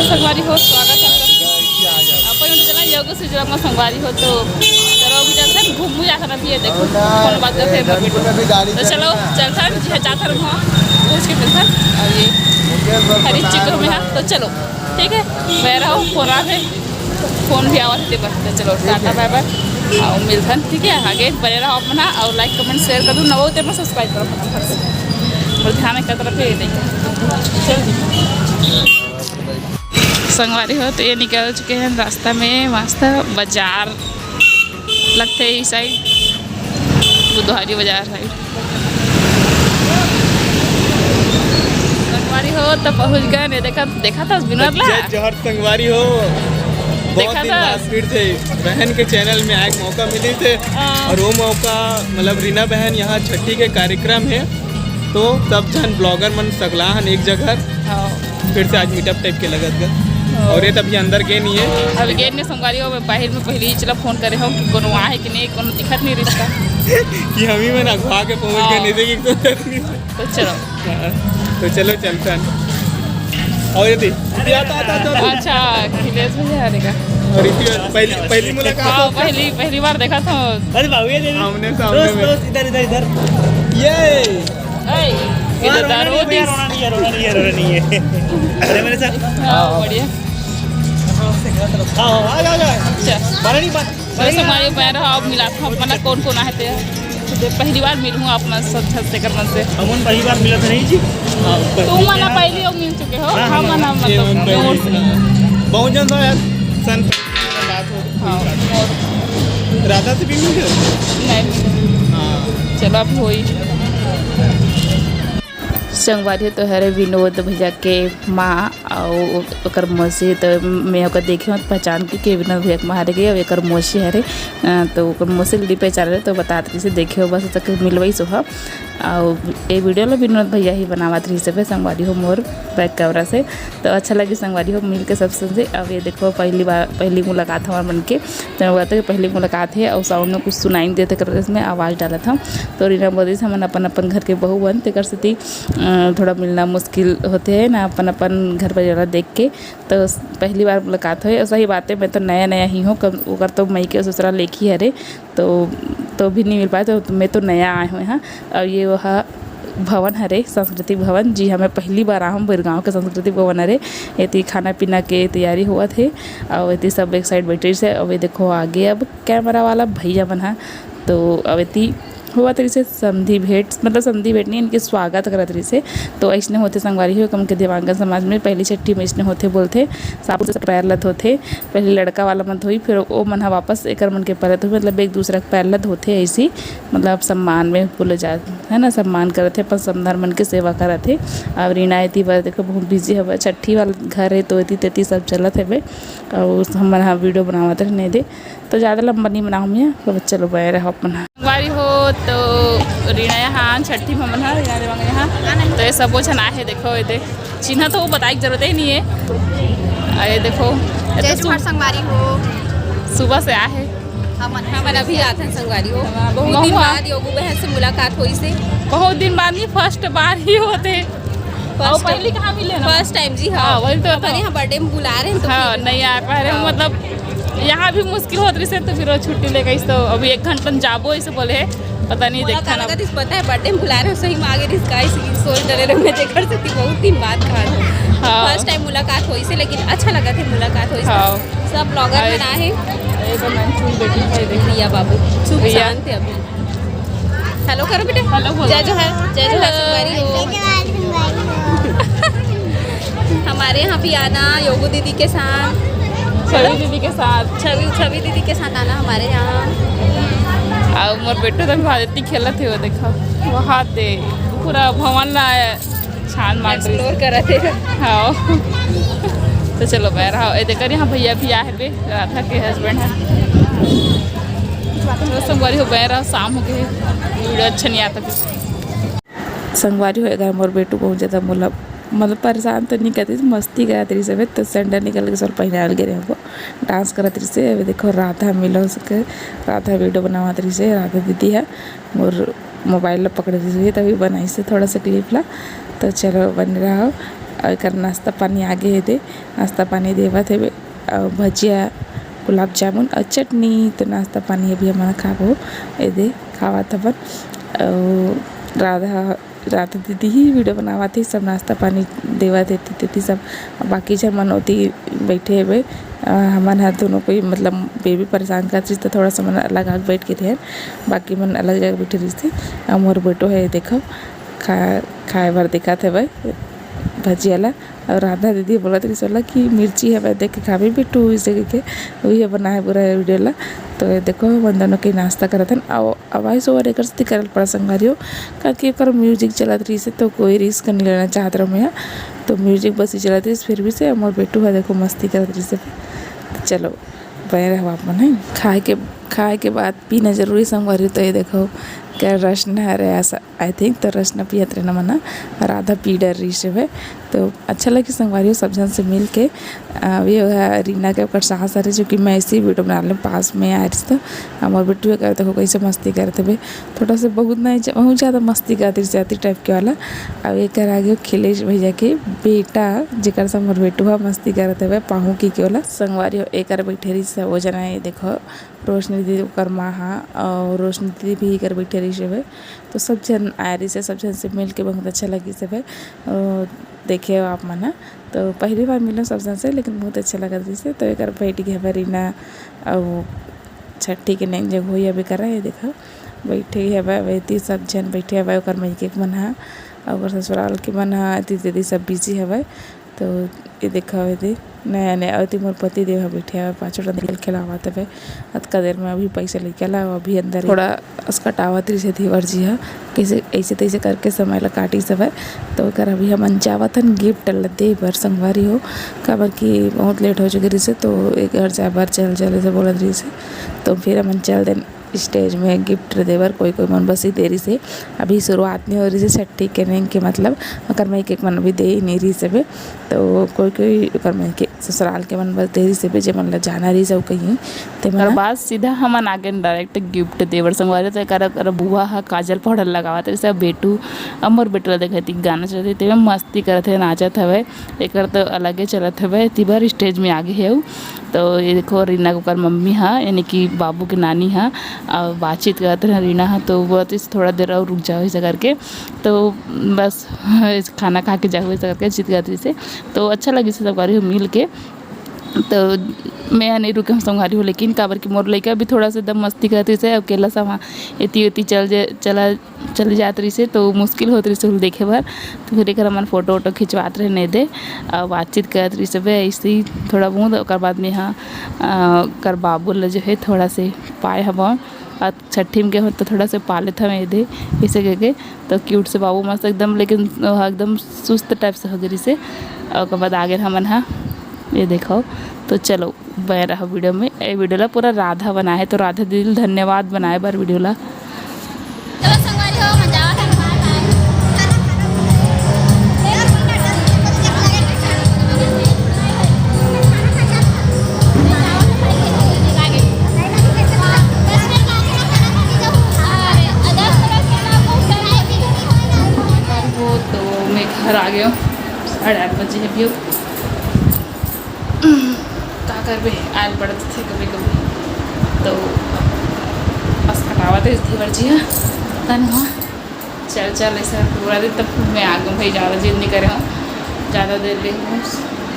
संगवारी हो स्वागत है अपन चला योग से जरा संगवारी हो तो चलो अभी चलते हैं घूम जाता ना भी देखो कौन बात करते हैं तो चलो चलता है जी जाता है वहाँ पूछ के मिलता है और ये हरी चिकन में है तो चलो ठीक है मैं रहा हूँ फोन है फोन भी आवाज़ दे पर चलो टाटा बाय बाय और मिलता है ठीक है आगे बने रहो अपना और लाइक कमेंट शेयर कर दो नवो तो सब्सक्राइब करो अपना घर से और ध्यान एक तरफ ही देखिए संगवारी हो तो ये निकल चुके हैं रास्ता में मस्त बाजार लगते ही साइड बुधवारी बाजार साइड संगवारी हो तो पहुंच गए नहीं देखा था विनोद जहर संगवारी हो बहुत दिन बाद फिर से बहन के चैनल में आए मौका मिली थे और वो मौका मतलब रीना बहन यहाँ छठी के कार्यक्रम है तो सब जन ब्लॉगर मन सगला हन एक जगह फिर से आज मीटअप टाइप के लगत गए और ये तभी अंदर गए नहीं है अभी गेट में संगवारी हो बाहर में पहले ही चला फोन करे हो कि कोनो आए कि नहीं कोनो दिखत नहीं रिश्ता कि हम ही में ना घुआ के पहुंच गए नहीं देखी तो चलो तो चलो चलते हैं और ये अच्छा खिलेश भैया आएगा और पहली मुलाकात पहली बार देखा था अरे बाबू ये आमने सामने में इधर ये रोना नहीं है अरे मेरे साथ बढ़िया आओ आ जाओ बारे नहीं बात हमारे मैं रहा अब मिला था अपना कौन कौन आए थे पहली बार मिलूँ अपना सब से कर मन से अमन पहली बार मिला था नहीं जी तुम मना पहले और मिल चुके हो हम मना मतलब बहुत जन था यार सन बात हो राधा से भी मिल गए नहीं चलो अब होई संगवारी तो हरे विनोद भैया के माँ और मौसी तो मैं ओकर देखे पहचान के विनोद भैया के माँ हरे गए और एक मौसी हरे तो मौसी ली पहचान रहे तो बताते रही से देखे हो बस तक मिलवई सो और ये वीडियो लो विनोद भैया ही बनावत रही से संगवारी हो मोर बैक कैमरा से तो अच्छा लगी संगवारी हो मिल के सबसे अब ये देखो पहली मुलाकात हमारे मन के तो मैं बताया कि पहली मुलाकात है और साउंड में कुछ सुनाई नहीं देते कर इसमें आवाज़ डाला था तो रीना बोली से हम अपन घर के बहू बन ते कर सकती थोड़ा मिलना मुश्किल होते हैं ना अपन घर पर जरा देख के तो पहली बार मुलाकात हो सही बात है मैं तो नया ही हूँ अगर तो मई के ससुराल लेखी हरे तो भी नहीं मिल पाए तो मैं तो नया आए हुए हैं और ये वह भवन हरे सांस्कृतिक भवन जी हमें पहली बार आम बिरगांव के सांस्कृतिक भवन हरे ये खाना पीना के तैयारी हुआ थे और ये सब एक साइड बैठे से अब ये देखो आगे अब कैमरा वाला भैया बना तो अब ये हुआ तरी से संधि भेंट मतलब संधि भेंट नहीं इनके स्वागत करत रही से तो ऐसने होते संगवारी हो कम के दिव्यांगन समाज में पहली छठी में ऐसने होते बोलते साबुन से पैर लत होते पहले लड़का वाला मत हुई फिर वो मन वापस एक मन के पैर हुई मतलब एक दूसरा के पैर लत होते ऐसी मतलब सम्मान में बोले जाते है ना सम्मान करते अपन समधर मन के सेवा करते अब रीना थी बस देखो बहुत बिजी है छठी वाला घर है तो तेती सब चलत है और हम वीडियो बनावत नहीं दे तो ज़्यादा लंबा नहीं बनाऊँ मैं चलो बैर है अपना संगवारी हो तो रीना यहाँ छठी में मन है रीना देवांग यहाँ तो ये सब वो छना है देखो ये चिन्ह तो वो बताने की जरूरत ही नहीं है ये देखो जय जोहार संगवारी हो सुबह से आए हम अभी आते हैं संगवारी हो बहुत दिन बाद योगू बहन से मुलाकात हुई से बहुत दिन बाद नहीं फर्स्ट बार ही होते पहले कहाँ मिले फर्स्ट टाइम जी हाँ वही तो अपन यहाँ बर्थडे में बुला रहे हैं तो हाँ नहीं आ पा रहे मतलब यहाँ भी मुश्किल होती से तो फिर छुट्टी लेकर इस तो अभी 1 घंटा जाबो इसे बोले पता नहीं देखा ना पता है बर्थडे में बुला रहे हो सही में आगे इसका सोच डरे रहे मैं देख सकती बहुत दिन बाद फर्स्ट टाइम मुलाकात हुई से लेकिन अच्छा लगा था मुलाकात हुई सब ब्लॉगर बना है रिया बाबू शुभ शांत थे अभी हेलो करो बेटे जय जोहार संगवारी हो हमारे यहाँ भी आना योगू दीदी के साथ छवि दीदी के साथ छवि दीदी के साथ आना हमारे यहाँ और मोर बेटो तो भारती खेलत थे वो देखा वहाँ थे पूरा भवन ला छान मार एक्सप्लोर कर रहे थे हाँ तो चलो मैं रहा ये देखकर यहाँ भैया भी आए बे राधा के हस्बैंड है संगवारी हो गए रहा शाम हो गए वीडियो अच्छा नहीं आता फिर संगवारी होएगा मोर बेटू बहुत ज़्यादा मतलब परेशान तो नहीं करती मस्ती करा तरी से तो सेंडर निकल के सब पहनाल गिरे हमको डांस करा तरी से अभी देखो राधा मिलो सके राधा वीडियो बनावा तरी से राधा दीदी है और मोबाइल पकड़े दी तभी बनाई से थोड़ा सा क्लिप ला तो चलो बन रहा हो और एकर नाश्ता पानी आगे है दे नाश्ता पानी देवत है और भजिया गुलाब जामुन और चटनी। तो नाश्ता पानी अभी हमारा खाबो ए दे खावा थवन और राधा दीदी ही वीडियो बनावा थी, सब नाश्ता पानी देवा देती थी सब। बाकी जब मन होती बैठे हुए हमन है दोनों कोई मतलब बेबी परेशान करती तो थोड़ा सा मन अलग आग बैठ के थे, बाकी मन अलग जगह बैठे रही थी। मोर बेटो है देखो खाए भर दिखा थे भाई भजिया ला। और राधा दीदी बोला रही सोला कि मिर्ची है भाई देख के खाबी बिट्टू इसे के वही बना है पूरा वीडियो ला। तो देखो हम दोनों के नाश्ता करत हन और वॉइस ओवर एकर से करल पड़ा संगवारियों क्योंकि एकर म्यूजिक चलत रही से तो कोई रिस्क नहीं लेना चाहत रहा मैं, तो म्यूजिक बस ही चलत रही फिर भी से मोर बेटू है देखो मस्ती करत रही से। तो चलो बने रहो आप मन है खाए के बाद पीना जरूरी संगवारियों। तो ये देखो क्या रश्न है रे ऐसा आई थिंक तो रश्न पियत रहे न मना राधा पी डर रही से है। तो अच्छा लगे संगवारियों सब जन से मिल के। ये है रीना के ऊपर साहस आ रही जो कि मैं इसी वीडियो बना लूँ पास में आ रही था और बिट्टू करते हो कैसे मस्ती करते हुए थोड़ा सा बहुत नहीं बहुत ज़्यादा मस्ती करती जाती टाइप के वाला। अब एक आगे खिलेश भैया के बेटा जिकर से मोर बेटू है मस्ती करते हुए पाहू की वाला संगवारियों एक बैठे रही से वो जना है देखो रोशनी दीदी कर माँ हाँ और रोशनी दीदी भी कर बैठे रही से। तो सब जन आ रही से सब जन से मिल के बहुत अच्छा लगी से भाई देखे आप मना। तो पहली बार मिलो सब जन से लेकिन बहुत अच्छा लगा रही से। तो एक बैठ गया रीना और छठी के नेक जगह हुई अभी कर रहा है देखो बैठे है वही सब जन बैठे है ओकर मई के मन है और ससुराल के मन है दीदी सब बिजी है। तो ये देखा हुए थे नया नया अति मोर पति देव बैठे हुए पाँचों खेल खेलावा तब अतका देर में अभी पैसा लेके ला अभी अंदर थोड़ा अस्कटावत रही से थी जी है कैसे ऐसे तैसे करके समय ला काटी सब है। तो कर अभी हम जावत हन गिफ्ट ला दे बर संगवारी हो काबर कि बहुत लेट हो चुकी रही से। तो एक घर जा बार चल से बोलत रही से तो फिर हम चल देन स्टेज में गिफ्ट देवर कोई मन बस ही देरी से अभी शुरुआत नहीं हो रही से छठी के नहीं के मतलब अगर मैं एक मन अभी दे ही नहीं रही से तो कोई अगर मैं के ससुराल के मन बस देरी से जे मन ला जाना रही सब कहीं तो मन बाद सीधा हमन आगे डायरेक्ट गिफ्ट देवर संगवारे। तो कर बुआ हा काजल पाउडर लगावा थे सब बेटू अमर बेटू देखती गाना चलते थे मस्ती करते नाचत हवे एक तो अलगे चलत हवे तिबर स्टेज में आगे है। तो ये देखो रीना को कर मम्मी हाँ यानी कि बाबू की नानी हाँ और बातचीत करते हैं रीना हाँ। तो बहुत थोड़ा देर और रुक जाओ ऐसा करके तो बस खाना खा के जाओ ऐसा करके जीत गई से। तो अच्छा लगी से सब मिल के। तो मैं नहीं रुके हम संगवारी हूँ लेकिन काबर की मोर लड़का भी थोड़ा सा एकदम मस्ती करती से अकेला सा वहाँ एती चल जात रही से तो मुश्किल होती रही से देखे बार। तो फिर एक हमारे फोटो वोटो खिंचवात रहे नहीं दे और बातचीत करत रही सब ऐसे ही थोड़ा बहुत और बाद में हाँ कर बाबू ला जो है थोड़ा से पाए हम और छठी में के हो तो थोड़ा से पाले था मैं दे इसे करके। तो क्यूट से बाबू मस्त एकदम लेकिन एकदम सुस्त टाइप से हो गई से और बाद आगे हमन हाँ ये देखो। तो चलो बया रहा वीडियो में ये वीडियो ला पूरा राधा बनाए तो राधा दीदी धन्यवाद बनाए बार वीडियो ला। तो मैं घर आ गया 8:30 बजे अभी क्या कर भी आयल पड़ते थे कभी तो बस खटावा थे थी वर्जी है तन हुआ चल ऐसा पूरा दिन तब मैं आ गया भाई ज़्यादा जिद नहीं करे हूँ ज़्यादा देर ले हूँ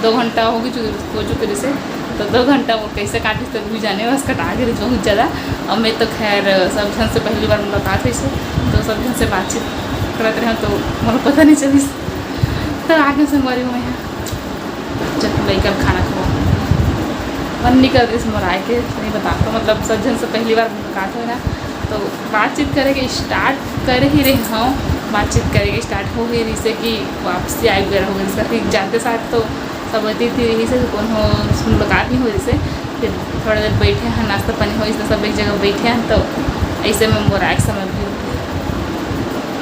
2 घंटा हो चुकी से। तो 2 घंटा वो कैसे काटी तो भी जाने बस कटा के बहुत ज़्यादा। और मैं तो खैर सब जन से पहली बार मुलाकात हुई से तो सब जन से बातचीत करते रहे तो मुझे पता नहीं चली। तो आगे संगवारी हूँ मैं जब लड़का खाना खाओ मन नहीं कर रही मोर आए के नहीं बताता मतलब सब जन से पहली बार मुलाकात हो ना। तो बातचीत करेंगे स्टार्ट कर ही रही हूँ बातचीत करेंगे स्टार्ट हो ही रही से कि वापसी आई वगैरह हो गई फिर जाते साथ तो सब होती थी रही से कौन हो मुलाकात नहीं हो रही से। फिर थोड़ा देर बैठे हैं नाश्ता पानी हो इसलिए सब एक जगह बैठे हैं तो ऐसे में मोर आए समय भी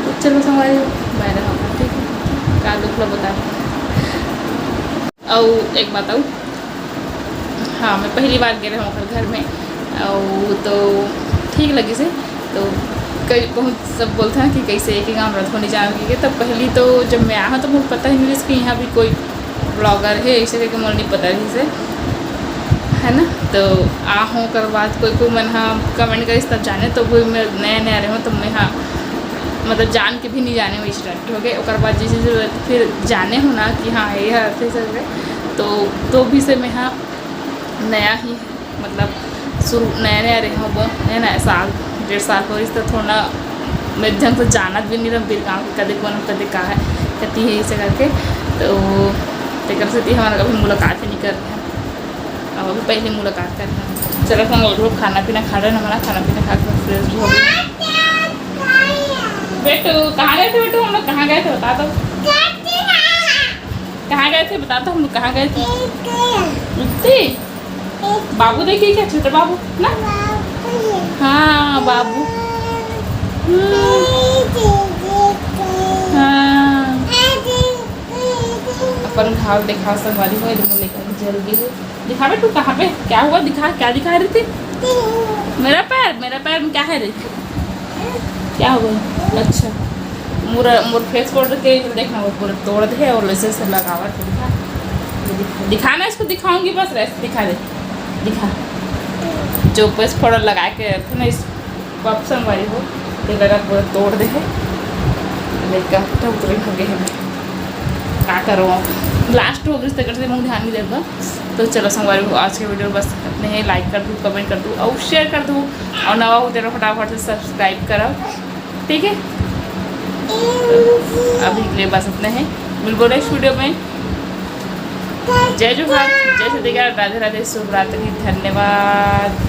तो चलो संगवारी बैठे होगा ठीक है क्या दुख लो बता। और एक बात हाँ मैं पहली बार गए रहा घर में और तो ठीक लगी से। तो कई बहुत सब बोलते हैं कि कैसे एक ही गाँव रथोनी जाने के। तब पहली तो जब मैं आया तो मुझे पता ही नहीं कि यहाँ भी कोई ब्लॉगर है, ऐसे करके मुझे नहीं पता जैसे है ना। तो आ हूँ कर बाद कोई मन हाँ कमेंट करी तब जाने, तो वही मैं नया रहे हूँ तो मैं हाँ मतलब जान के भी नहीं जाने में स्टार्ट हो गए। और बाद जैसे फिर जाने हो ना कि हाँ ये है तो भी से मैं हाँ नया ही मतलब शुरू नया रहे हूँ वो है ना, साल 1.5 साल हो इस तो थोड़ा मैं ढंग से जाना भी नहीं रहा फिर गाँव के कदे कौन कदे का है कहती है इसे करके। तो तेकर से हमारा कभी मुलाकात ही नहीं कर रहे हैं और अभी पहले मुलाकात कर रहे हैं। चलो हम खाना पीना खा रहे हैं, हमारा खाना पीना खा कर फ्रेश भी हो गए। बेटू कहाँ गए थे? बेटू हम लोग कहाँ गए थे बता दो, कहाँ गए थे बता दो, हम लोग कहाँ गए थे? बाबू देखिए क्या छोटे बाबू ना, हाँ बाबू हाँ अपन घाव दिखा संगवारी हो लेकर जल्दी हो दिखा। बेटू कहाँ पे क्या हुआ दिखा, क्या दिखा रही थी? मेरा पैर में क्या है रही थी, क्या हो गया? अच्छा मोर फेस पाउडर के देखना वो पूरा तोड़ दे और वैसे से लगावा दिखाना, इसको दिखाऊंगी बस रेस्ट दिखा दे, दिखा जो फेस पाउडर लगा के रखे ना इस पॉप्सन वाली हो ये लगा पूरा तोड़ दे है लेकर तो उतरे हो गए हैं। क्या करूँ लास्ट हो गई तक से मुझे ध्यान नहीं देगा। तो चलो संगवारी हो आज के वीडियो बस अपने ही लाइक कर दूँ, कमेंट कर दूँ और शेयर कर दूँ और नवा हो तेरा फटाफट से सब्सक्राइब करो, ठीक है। अभी के लिए बस अपने हैं, मिलबो नेक्स्ट वीडियो में। जय जोहार, जय श्री राधे राधे, शुभ रात्रि, धन्यवाद।